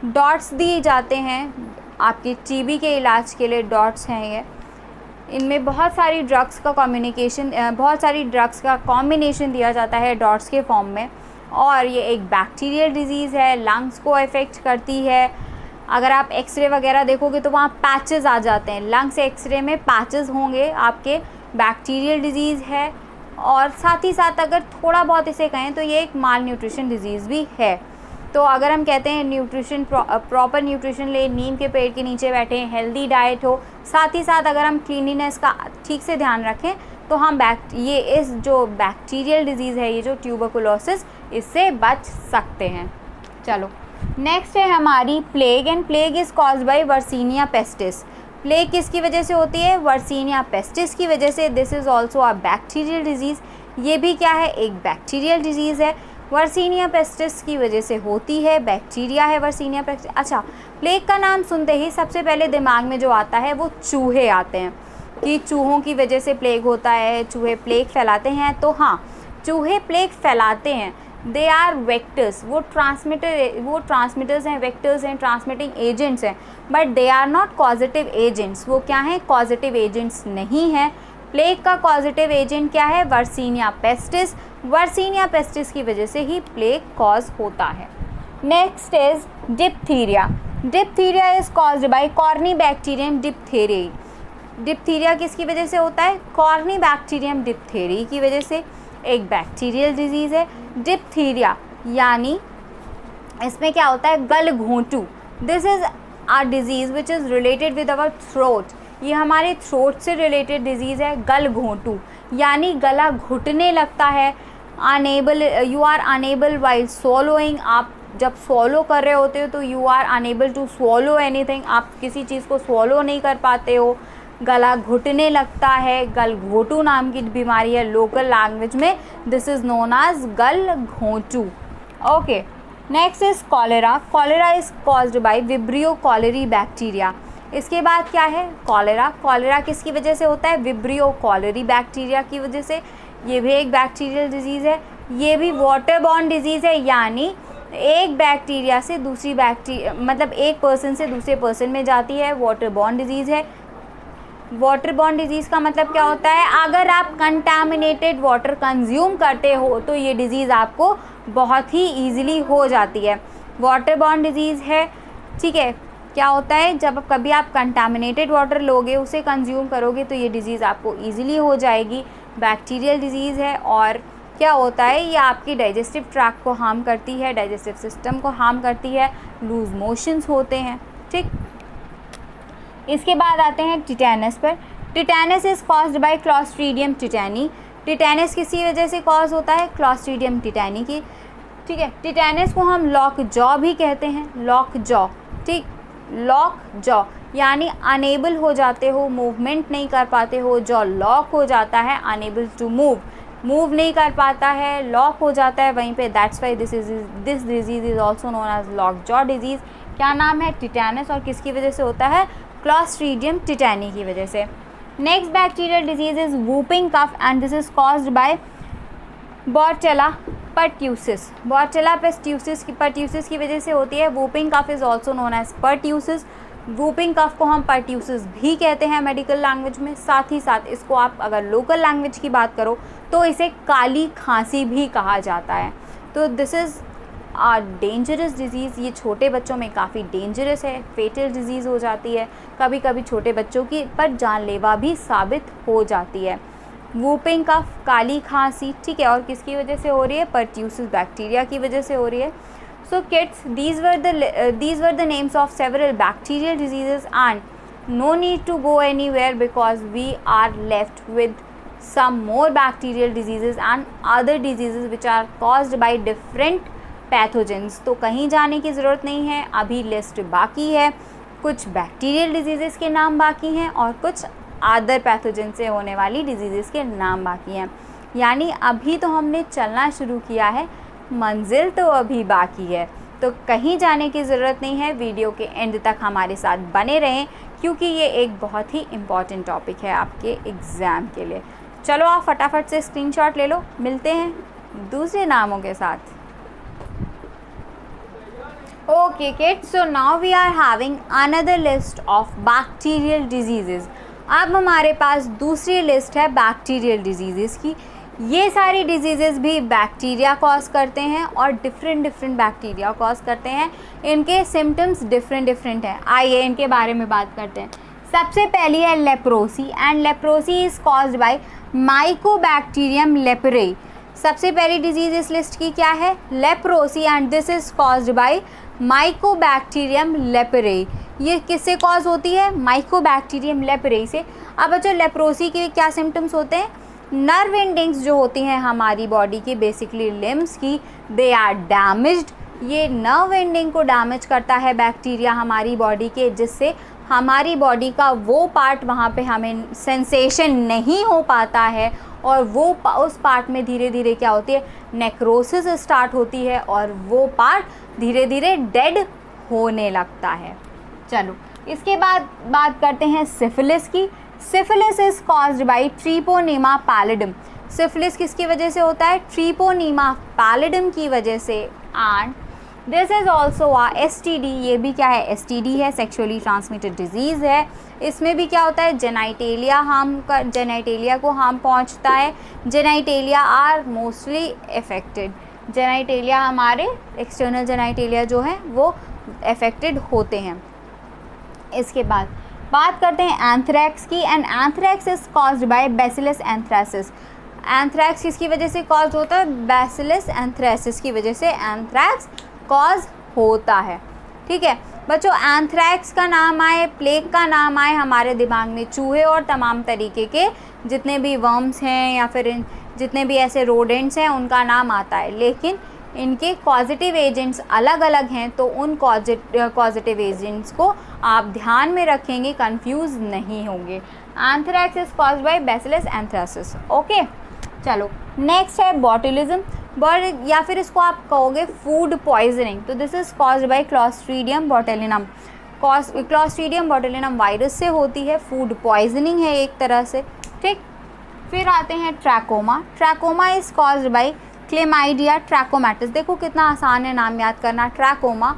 डॉट्स दिए जाते हैं आपके TB के इलाज के लिए. डॉट्स हैं ये. इनमें बहुत सारी ड्रग्स का कॉम्बिनेशन दिया जाता है डॉट्स के फॉर्म में. और ये एक बैक्टीरियल डिजीज़ है, लंग्स को अफेक्ट करती है. अगर आप एक्सरे वगैरह देखोगे तो वहाँ पैचेस आ जाते हैं. लंग्स एक्सरे में पैचेस होंगे आपके. बैक्टीरियल डिजीज़ है. और साथ ही साथ अगर थोड़ा बहुत इसे कहें तो ये एक माल न्यूट्रिशन डिजीज़ भी है. तो अगर हम कहते हैं न्यूट्रिशन, प्रॉपर न्यूट्रिशन ले, नीम के पेड़ के नीचे बैठे, हेल्दी डाइट हो, साथ ही साथ अगर हम क्लीनिनेस का ठीक से ध्यान रखें तो हम ये इस जो बैक्टीरियल डिजीज़ है, ये जो ट्यूबरकुलोसिस, इससे बच सकते हैं. चलो नेक्स्ट है हमारी plague. And plague is caused by Yersinia pestis. Plague किसकी वजह से होती है? वर्सीनिया पेस्टिस की वजह से. This is also a bacterial disease. ये भी क्या है? एक बैक्टीरियल डिजीज़ है. वर्सीनिया पेस्टिस की वजह से होती है. बैक्टीरिया है वर्सीनिया पेस्टिस. अच्छा, प्लेग का नाम सुनते ही सबसे पहले दिमाग में जो आता है वो चूहे आते हैं कि चूहों की वजह से प्लेग होता है, चूहे प्लेग फैलाते हैं. तो हाँ, चूहे प्लेग फैलाते हैं. They are vectors. वो ट्रांसमिटर्स हैं, वेक्टर्स हैं, ट्रांसमिटिंग एजेंट्स हैं. But they are not causative agents. वो क्या हैं? कॉजेटिव एजेंट्स नहीं हैं. प्लेग का कॉजेटिव एजेंट क्या है? वर्सीनिया पेस्टिस. वर्सीनिया पेस्टिस की वजह से ही प्लेग कॉज होता है. Next is diphtheria. Diphtheria is caused by corynebacterium diphtheriae. Diphtheria किसकी वजह से होता है? कॉर्नीबैक्टीरियम डिप्थेरियाई की वजह से. एक बैक्टीरियल डिजीज़ है डिप्थीरिया, यानी इसमें क्या होता है? गल घोंटू. This is a disease which is related with our throat. ये हमारे थ्रोट से रिलेटेड डिजीज़ है. गल घोंटू यानी गला घुटने लगता है. You are unable while swallowing. आप जब स्वॉलो कर रहे होते हो तो you are unable to swallow anything. आप किसी चीज़ को स्वॉलो नहीं कर पाते हो. गला घुटने लगता है. गल घोंटू नाम की बीमारी है लोकल लैंग्वेज में. दिस इज़ नोन एज गल घोंटू. Okay, next is cholera. Cholera is caused by vibrio cholerae bacteria. इसके बाद क्या है? कॉलेरा. कॉलेरा किसकी वजह से होता है? विब्रियो कॉलेरी बैक्टीरिया की वजह से. ये भी एक बैक्टीरियल डिजीज़ है. ये भी वाटर बॉर्न डिजीज़ है, यानी एक बैक्टीरिया से दूसरी मतलब एक पर्सन से दूसरे पर्सन में जाती है. वाटर बॉर्न डिजीज़ है. वाटर बॉर्न डिजीज़ का मतलब क्या होता है? अगर आप कंटामिनेटेड वाटर कंज्यूम करते हो तो ये डिज़ीज़ आपको बहुत ही ईजिली हो जाती है. वाटर बॉर्न डिजीज़ है, ठीक है। क्या होता है, जब कभी आप कंटामिनेटेड वाटर लोगे, उसे कंज्यूम करोगे, तो ये डिज़ीज़ आपको ईजिली हो जाएगी। बैक्टीरियल डिजीज़ है, और क्या होता है, ये आपकी डाइजेस्टिव ट्रैक्ट को हार्म करती है, डाइजेस्टिव सिस्टम को हार्म करती है, लूज मोशंस होते हैं, ठीक। इसके बाद आते हैं टिटेनस पर। Tetanus is caused by Clostridium tetani. Tetanus किसी वजह से कॉज होता है, क्लॉस्ट्रीडियम टिटेनी की, ठीक है। टिटेनस को हम लॉक जॉ भी कहते हैं, लॉक जॉ, ठीक। लॉक जॉ यानी अनेबल हो जाते हो, मूवमेंट नहीं कर पाते हो, जॉ लॉक हो जाता है, अनेबल टू मूव नहीं कर पाता है, लॉक हो जाता है वहीं पे। That's why this disease is also known as lockjaw disease. क्या नाम है, टिटेनस, और किसकी वजह से होता है, क्लॉस्ट्रीडियम टिटेनी की वजह से। Next bacterial disease is whooping cough and this is caused by bordetella pertussis. Bordetella pertussis की वजह से होती है। Whooping cough is also known as pertussis. Whooping cough को हम पर्ट्यूसिस भी कहते हैं मेडिकल लैंग्वेज में। साथ ही साथ इसको आप अगर लोकल लैंग्वेज की बात करो तो इसे काली खांसी भी कहा जाता है। तो this is a dangerous disease. ये छोटे बच्चों में काफ़ी डेंजरस है, फेटल डिजीज़ हो जाती है, कभी कभी छोटे बच्चों की पर जानलेवा भी साबित हो जाती है। वूपिंग कफ, काली खांसी, ठीक है, और किसकी वजह से हो रही है, पर्ट्यूसिस बैक्टीरिया की वजह से हो रही है। So kids, these were the names of several bacterial diseases, and no need to go anywhere because we are left with some more bacterial diseases and other diseases which are caused by different pathogens। तो कहीं जाने की ज़रूरत नहीं है, अभी list बाकी है। कुछ बैक्टीरियल डिजीज़ के नाम बाकी हैं और कुछ अदर पैथोजन से होने वाली डिजीज़ के नाम बाकी हैं। यानी अभी तो हमने चलना शुरू किया है, मंजिल तो अभी बाकी है। तो कहीं जाने की ज़रूरत नहीं है, वीडियो के एंड तक हमारे साथ बने रहें क्योंकि ये एक बहुत ही इम्पॉर्टेंट टॉपिक है आपके एग्ज़ाम के लिए। चलो आप फटाफट से स्क्रीनशॉट ले लो, मिलते हैं दूसरे नामों के साथ। Okay kids, so now we are having another list of bacterial diseases. अब हमारे पास दूसरी लिस्ट है बैक्टीरियल डिजीज़ेज़ की। ये सारी डिजीज़ेज़ भी बैक्टीरिया कॉज करते हैं और डिफरेंट बैक्टीरिया कॉज करते हैं। इनके सिम्टम्स डिफरेंट हैं। आइए इनके बारे में बात करते हैं। सबसे पहली है leprosy, and leprosy is caused by Mycobacterium leprae. सबसे पहली डिजीज़ इस लिस्ट की क्या है, leprosy, and this is caused by Mycobacterium leprae. ये किससे कॉज होती है, माइकोबैक्टीरियम लेप्रे से। अब बच्चों, लेप्रोसी के क्या सिम्टम्स होते हैं, नर्व एंडिंग्स जो होती हैं हमारी बॉडी की, बेसिकली लिम्स की, दे आर डैमेज्ड। ये नर्व एंडिंग को डैमेज करता है बैक्टीरिया हमारी बॉडी के, जिससे हमारी बॉडी का वो पार्ट वहाँ पे हमें सेंसेशन नहीं हो पाता है, और वो उस पार्ट में धीरे धीरे क्या होती है, नेक्रोसिस स्टार्ट होती है और वो पार्ट धीरे धीरे डेड होने लगता है। चलो इसके बाद बात करते हैं सिफिलिस की। Syphilis is caused bye ट्रिपोनीमा pallidum. Syphilis किसकी वजह से होता है, ट्रिपोनीमा पैलिडम की वजह से। And this is also a STD। ये भी क्या है, STD है, सेक्सुअली ट्रांसमिटेड डिजीज़ है। इसमें भी क्या होता है, जेनाइटेलिया को हार्म पहुंचता है। Genitalia are mostly affected. Genitalia हमारे एक्सटर्नल जेनाइटेलिया जो है वो अफेक्टेड होते हैं। इसके बाद बात करते हैं एंथ्रैक्स की, and anthrax is caused by bacillus anthracis. Anthrax किसकी वजह से कॉज होता है, बैसिलस एंथ्रासिस की वजह से एंथ्रैक्स कॉज होता है। ठीक है बच्चों, एंथ्रैक्स का नाम आए, प्लेग का नाम आए, हमारे दिमाग में चूहे और तमाम तरीके के जितने भी वर्म्स हैं या फिर जितने भी ऐसे रोडेंट्स हैं उनका नाम आता है, लेकिन इनके कॉजेटिव एजेंट्स अलग अलग हैं। तो उन कॉजेटिव एजेंट्स को आप ध्यान में रखेंगे, कंफ्यूज नहीं होंगे। Anthrax is caused by bacillus anthracis. Okay चलो नेक्स्ट है बॉटुलिज्म, या फिर इसको आप कहोगे फूड पॉइजनिंग। तो this is caused by clostridium botulinum. Clostridium botulinum virus से होती है, फूड पॉइजनिंग है एक तरह से। ठीक, फिर आते हैं trachoma. Trachoma is caused bye chlamydia trachomatis. देखो कितना आसान है नाम याद करना, ट्रैकोमा,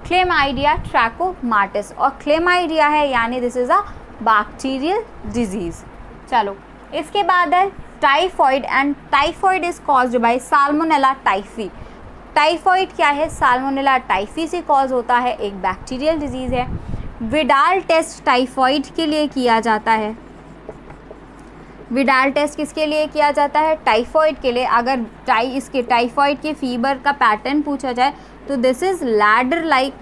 क्लेमाइडिया ट्रैकोमैटिस। और क्लेमाइडिया है यानी this is a bacterial disease. चलो इसके बाद है typhoid, and typhoid is caused bye salmonella typhi. Typhoid क्या है? साल्मोनेला टाइफी से कॉज होता है, एक बैक्टीरियल डिजीज़ है। विडाल टेस्ट टाइफॉइड के लिए किया जाता है। विडाल टेस्ट किसके लिए किया जाता है? टाइफॉइड के लिए। अगर इसके टाइफॉइड के फीवर का पैटर्न पूछा जाए तो दिस इज़ लैडर लाइक।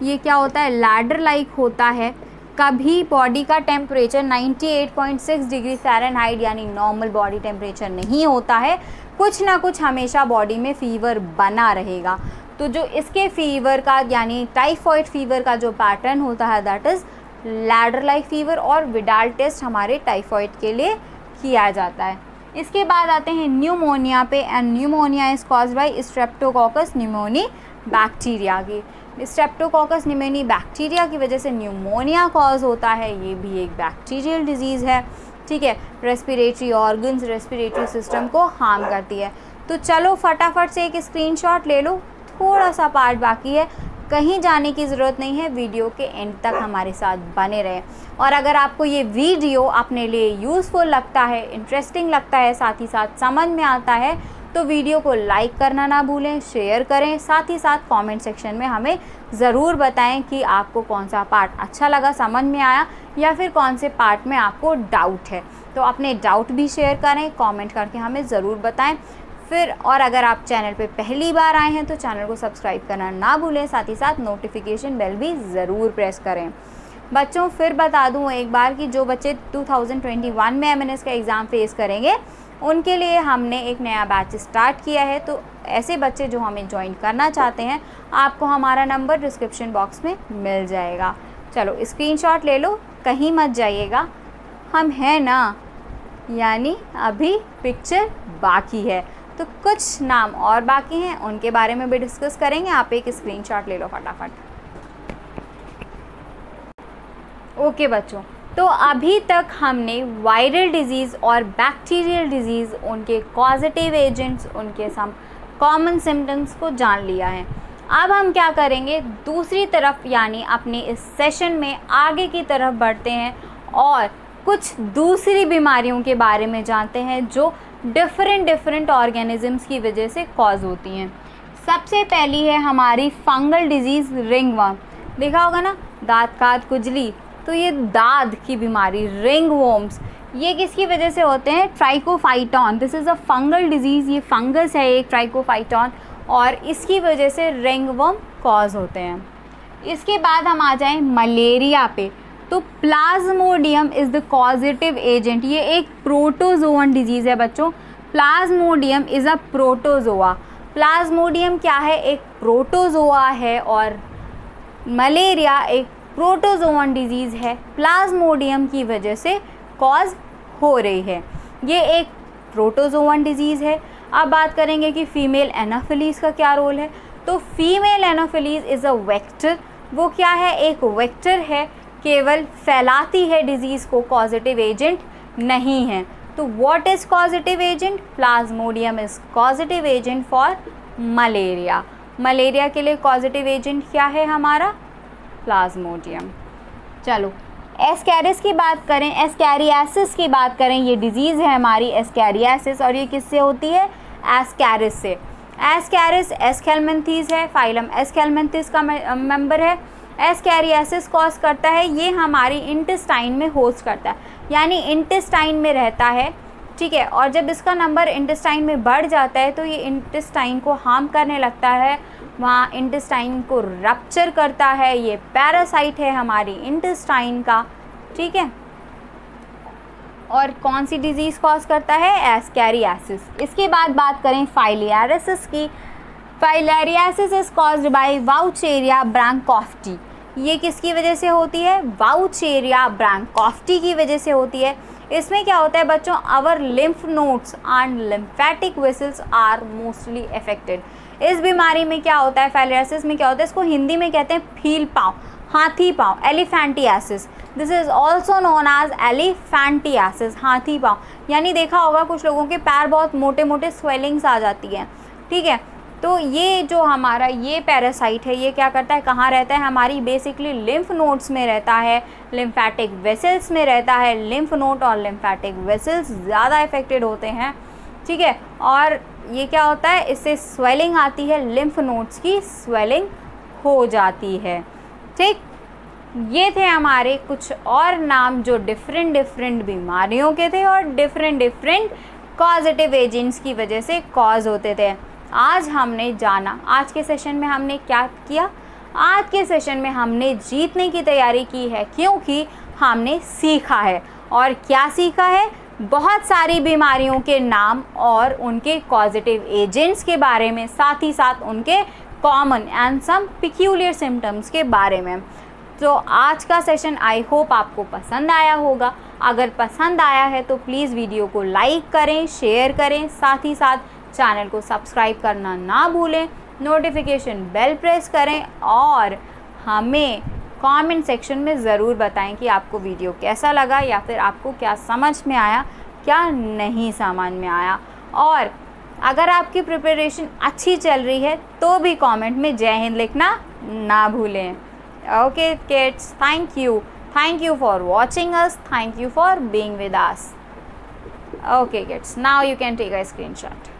ये क्या होता है? लैडर लाइक होता है। कभी बॉडी का टेम्परेचर 98.6 डिग्री फ़ारेनहाइट यानी नॉर्मल बॉडी टेम्परेचर नहीं होता है, कुछ ना कुछ हमेशा बॉडी में फ़ीवर बना रहेगा। तो जो इसके फीवर का यानी टाइफॉइड फीवर का जो पैटर्न होता है that is ladder like fever, और विडाल टेस्ट हमारे टाइफॉइड के लिए किया जाता है। इसके बाद आते हैं न्यूमोनिया पे, and pneumonia is caused by streptococcus pneumoniae bacteria की। स्ट्रेप्टोकोकस न्यूमोनी बैक्टीरिया की वजह से न्यूमोनिया कॉज होता है, ये भी एक बैक्टीरियल डिजीज़ है, ठीक है। रेस्पिरेटरी ऑर्गन्स, रेस्पिरेटरी सिस्टम को हार्म करती है। तो चलो फटाफट से एक स्क्रीनशॉट ले लो, थोड़ा सा पार्ट बाकी है, कहीं जाने की ज़रूरत नहीं है, वीडियो के एंड तक हमारे साथ बने रहें। और अगर आपको ये वीडियो अपने लिए यूज़फुल लगता है, इंटरेस्टिंग लगता है, साथ ही साथ समझ में आता है, तो वीडियो को लाइक करना ना भूलें, शेयर करें, साथ ही साथ कमेंट सेक्शन में हमें ज़रूर बताएं कि आपको कौन सा पार्ट अच्छा लगा, समझ में आया, या फिर कौन से पार्ट में आपको डाउट है। तो अपने डाउट भी शेयर करें, कमेंट करके हमें ज़रूर बताएं। फिर और अगर आप चैनल पे पहली बार आए हैं तो चैनल को सब्सक्राइब करना ना भूलें, साथ ही साथ नोटिफिकेशन बेल भी ज़रूर प्रेस करें। बच्चों फिर बता दूं एक बार कि जो बच्चे 2021 में एमएनएस का एग्ज़ाम फेस करेंगे उनके लिए हमने एक नया बैच स्टार्ट किया है। तो ऐसे बच्चे जो हमें ज्वाइन करना चाहते हैं, आपको हमारा नंबर डिस्क्रिप्शन बॉक्स में मिल जाएगा। चलो स्क्रीनशॉट ले लो, कहीं मत जाइएगा, हम हैं ना, यानी अभी पिक्चर बाकी है, तो कुछ नाम और बाकी हैं, उनके बारे में भी डिस्कस करेंगे। आप एक स्क्रीनशॉट ले लो फटाफट। ओके बच्चों, तो अभी तक हमने वायरल डिजीज़ और बैक्टीरियल डिजीज़, उनके कॉजेटिव एजेंट्स, उनके सम कॉमन सिम्टम्स को जान लिया है। अब हम क्या करेंगे, दूसरी तरफ यानी अपने इस सेशन में आगे की तरफ बढ़ते हैं और कुछ दूसरी बीमारियों के बारे में जानते हैं जो डिफरेंट ऑर्गेनिजम्स की वजह से कॉज होती हैं। सबसे पहली है हमारी फंगल डिजीज़ रिंगवर्म। देखा होगा ना, दांत काद खुजली, तो ये दाद की बीमारी रिंगवर्म्स, ये किसकी वजह से होते हैं? Trichophyton, this is a fungal disease, ये फंगस है एक ट्राइकोफाइटॉन, और इसकी वजह से रिंगवर्म कॉज होते हैं। इसके बाद हम आ जाएं मलेरिया पे, तो Plasmodium is the causative agent. ये एक प्रोटोजोअन डिजीज़ है बच्चों। Plasmodium is a protozoa. Plasmodium क्या है? एक प्रोटोजोआ है, और मलेरिया एक प्रोटोजोअन डिजीज़ है, प्लाज्मोडियम की वजह से कॉज हो रही है। ये एक प्रोटोजोअन डिजीज़ है। अब बात करेंगे कि फीमेल एनाफिलीज का क्या रोल है। तो female Anopheles is a vector. वो क्या है? एक वेक्टर है, केवल फैलाती है डिजीज़ को, पॉजिटिव एजेंट नहीं है। तो what is positive agent? Plasmodium is positive agent for malaria. Malaria के लिए पॉजिटिव एजेंट क्या है हमारा? प्लाज्मोडियम। चलो एस्कैरिस की बात करें, एस्कैरियासिस की बात करें, ये डिजीज़ है हमारी एस्कैरियासिस, और ये किससे होती है? एस्कैरिस से। एस्कैरिस एस्केलमेंथीज है, फाइलम एस्केलमेंथीज का मेंबर है। एस्कैरियासिस कॉज करता है, ये हमारी इंटेस्टाइन में होस्ट करता है, यानी इंटेस्टाइन में रहता है, ठीक है। और जब इसका नंबर इंटेस्टाइन में बढ़ जाता है तो ये इंटेस्टाइन को हार्म करने लगता है, वहाँ इंटेस्टाइन को रप्चर करता है। ये पैरासाइट है हमारी इंटेस्टाइन का, ठीक है। और कौन सी डिजीज़ कॉज करता है? एस्कैरियासिस। इसके बाद बात करें फाइलियारिसिस की। Filariasis is caused by wuchereria bancrofti. ये किसकी वजह से होती है? वाउचेरिया ब्रांकोफ्टी की वजह से होती है। इसमें क्या होता है बच्चों? Our lymph nodes and lymphatic vessels are mostly affected. इस बीमारी में क्या होता है? फाइलेरियासिस में क्या होता है? इसको हिंदी में कहते हैं फील पाँव, हाथी पाँव, elephantiasis. This is also known as elephantiasis, हाथी पाँव। यानी देखा होगा कुछ लोगों के पैर बहुत मोटे मोटे स्वेलिंग्स आ जाती हैं, ठीक है। तो ये जो हमारा ये पैरासाइट है, ये क्या करता है, कहाँ रहता है? हमारी बेसिकली लिम्फ नोड्स में रहता है, लिम्फेटिक वेसल्स में रहता है। लिम्फ नोड और लिम्फेटिक वेसल्स ज़्यादा इफेक्टेड होते हैं, ठीक है। और ये क्या होता है, इससे स्वेलिंग आती है, लिम्फ नोड्स की स्वेलिंग हो जाती है। ठीक, ये थे हमारे कुछ और नाम जो डिफरेंट बीमारियों के थे और डिफरेंट कॉजेटिव एजेंट्स की वजह से कॉज होते थे। आज हमने जाना, आज के सेशन में हमने क्या किया, आज के सेशन में हमने जीतने की तैयारी की है, क्योंकि हमने सीखा है। और क्या सीखा है, बहुत सारी बीमारियों के नाम और उनके कॉजेटिव एजेंट्स के बारे में, साथ ही साथ उनके common and some peculiar symptoms के बारे में। तो आज का सेशन आई होप आपको पसंद आया होगा। अगर पसंद आया है तो प्लीज़ वीडियो को लाइक करें, शेयर करें, साथ ही साथ चैनल को सब्सक्राइब करना ना भूलें, नोटिफिकेशन बेल प्रेस करें और हमें कमेंट सेक्शन में ज़रूर बताएं कि आपको वीडियो कैसा लगा या फिर आपको क्या समझ में आया, क्या नहीं समझ में आया। और अगर आपकी प्रिपरेशन अच्छी चल रही है तो भी कमेंट में जय हिंद लिखना ना भूलें। Okay kids, thank you for watching us, thank you for being with us. Okay kids, now you can take a screenshot.